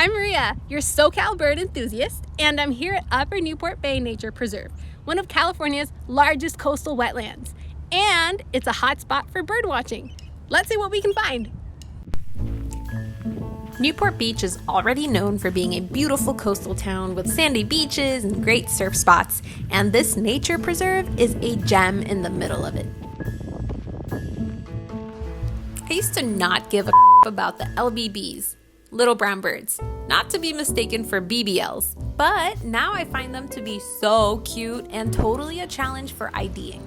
I'm Maria, your SoCal bird enthusiast, and I'm here at Upper Newport Bay Nature Preserve, one of California's largest coastal wetlands. And it's a hot spot for bird watching. Let's see what we can find. Newport Beach is already known for being a beautiful coastal town with sandy beaches and great surf spots, and this nature preserve is a gem in the middle of it. I used to not give a about the LBBs, little brown birds, not to be mistaken for BBLs, but now I find them to be so cute and totally a challenge for IDing.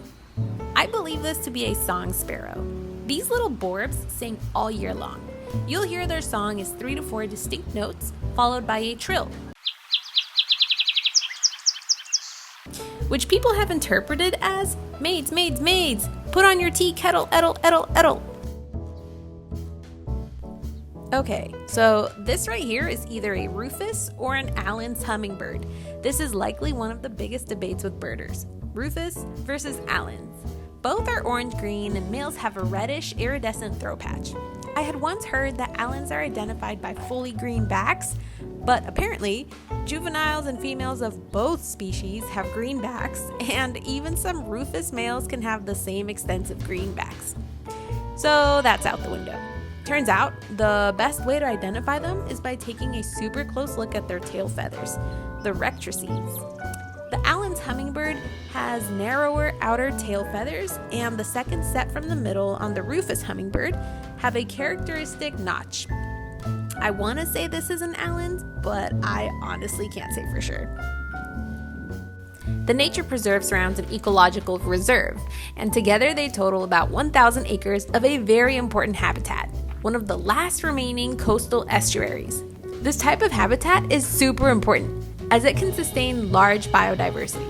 I believe this to be a song sparrow. These little borbs sing all year long. You'll hear their song as 3 to 4 distinct notes, followed by a trill, which people have interpreted as maids, maids, maids, put on your tea kettle, ettle, ettle, ettle. Okay, so this right here is either a rufous or an Allen's hummingbird. This is likely one of the biggest debates with birders, rufous versus Allen's. Both are orange-green and males have a reddish iridescent throat patch. I had once heard that Allens are identified by fully green backs, but apparently juveniles and females of both species have green backs, and even some rufous males can have the same extensive green backs. So that's out the window. Turns out the best way to identify them is by taking a super close look at their tail feathers, the rectrices. The Allen's hummingbird has narrower outer tail feathers, and the second set from the middle on the rufous hummingbird have a characteristic notch. I want to say this is an Allen's, but I honestly can't say for sure. The nature preserve surrounds an ecological reserve, and together they total about 1,000 acres of a very important habitat, one of the last remaining coastal estuaries. This type of habitat is super important, as it can sustain large biodiversity.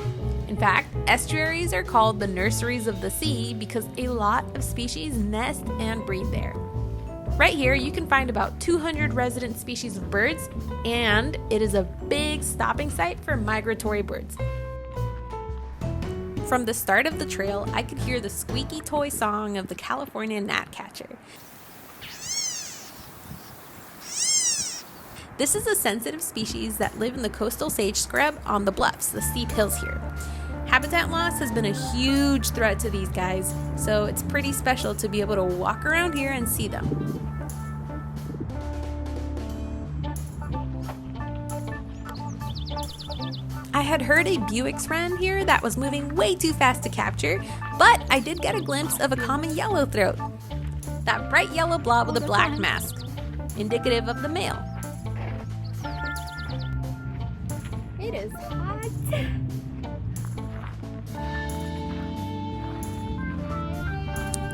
In fact, estuaries are called the nurseries of the sea because a lot of species nest and breed there. Right here, you can find about 200 resident species of birds, and it is a big stopping site for migratory birds. From the start of the trail, I could hear the squeaky toy song of the California Gnatcatcher. This is a sensitive species that live in the coastal sage scrub on the bluffs, the steep hills here. Habitat loss has been a huge threat to these guys, so it's pretty special to be able to walk around here and see them. I had heard a Buick's wren here that was moving way too fast to capture, but I did get a glimpse of a common yellowthroat. That bright yellow blob with a black mask, indicative of the male. It is hot.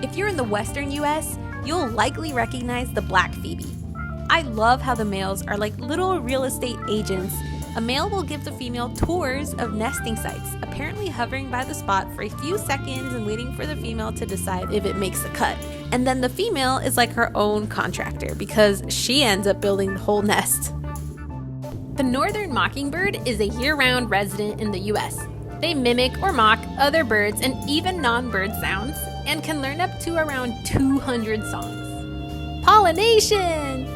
If you're in the western US, you'll likely recognize the black phoebe. I love how the males are like little real estate agents. A male will give the female tours of nesting sites, apparently hovering by the spot for a few seconds and waiting for the female to decide if it makes the cut. And then the female is like her own contractor because she ends up building the whole nest. The northern mockingbird is a year-round resident in the US. They mimic or mock other birds and even non-bird sounds and can learn up to around 200 songs. Pollination!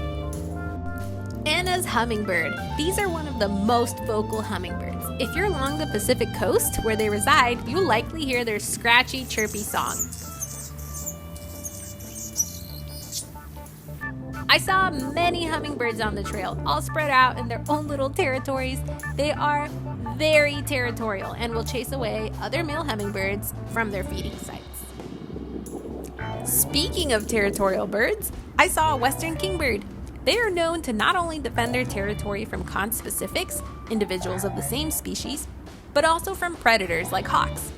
Anna's hummingbird. These are one of the most vocal hummingbirds. If you're along the Pacific coast where they reside, you'll likely hear their scratchy, chirpy song. I saw many hummingbirds on the trail, all spread out in their own little territories. They are very territorial and will chase away other male hummingbirds from their feeding sites. Speaking of territorial birds, I saw a western kingbird. They are known to not only defend their territory from conspecifics, individuals of the same species, but also from predators like hawks.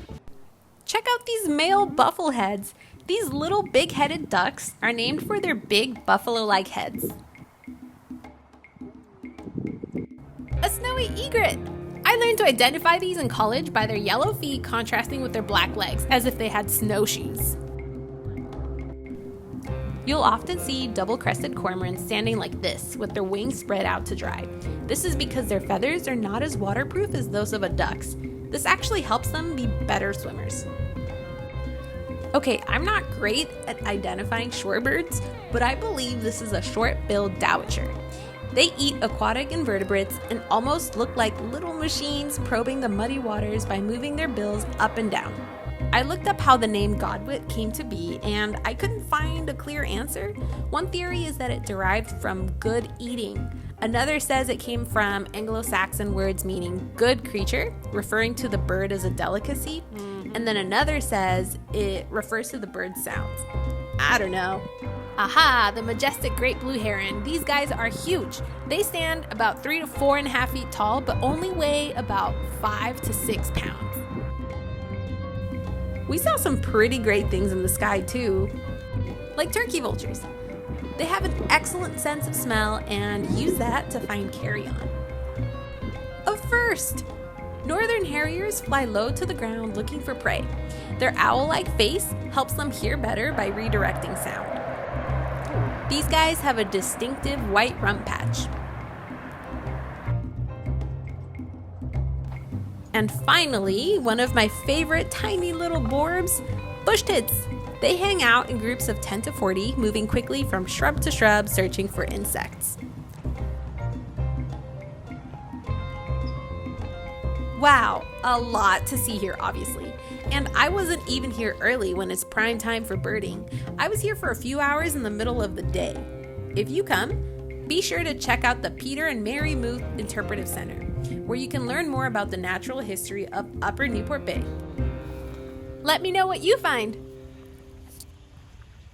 Check out these male buffleheads. These little big-headed ducks are named for their big buffalo-like heads. A snowy egret. I learned to identify these in college by their yellow feet contrasting with their black legs, as if they had snowshoes. You'll often see double-crested cormorants standing like this, with their wings spread out to dry. This is because their feathers are not as waterproof as those of a duck's. This actually helps them be better swimmers. Okay, I'm not great at identifying shorebirds, but I believe this is a short-billed dowitcher. They eat aquatic invertebrates and almost look like little machines probing the muddy waters by moving their bills up and down. I looked up how the name godwit came to be, and I couldn't find a clear answer. One theory is that it derived from good eating. Another says it came from Anglo-Saxon words meaning good creature, referring to the bird as a delicacy. And then another says it refers to the bird's sounds. I don't know. Aha, the majestic great blue heron. These guys are huge. They stand about 3 to 4.5 feet tall, but only weigh about 5 to 6 pounds. We saw some pretty great things in the sky too, like turkey vultures. They have an excellent sense of smell and use that to find carrion. A first! Northern harriers fly low to the ground looking for prey. Their owl-like face helps them hear better by redirecting sound. These guys have a distinctive white rump patch. And finally, one of my favorite tiny little borbs, bush tits. They hang out in groups of 10 to 40, moving quickly from shrub to shrub, searching for insects. Wow, a lot to see here, obviously. And I wasn't even here early when it's prime time for birding. I was here for a few hours in the middle of the day. If you come, be sure to check out the Peter and Mary Muth Interpretive Center, where you can learn more about the natural history of Upper Newport Bay. Let me know what you find.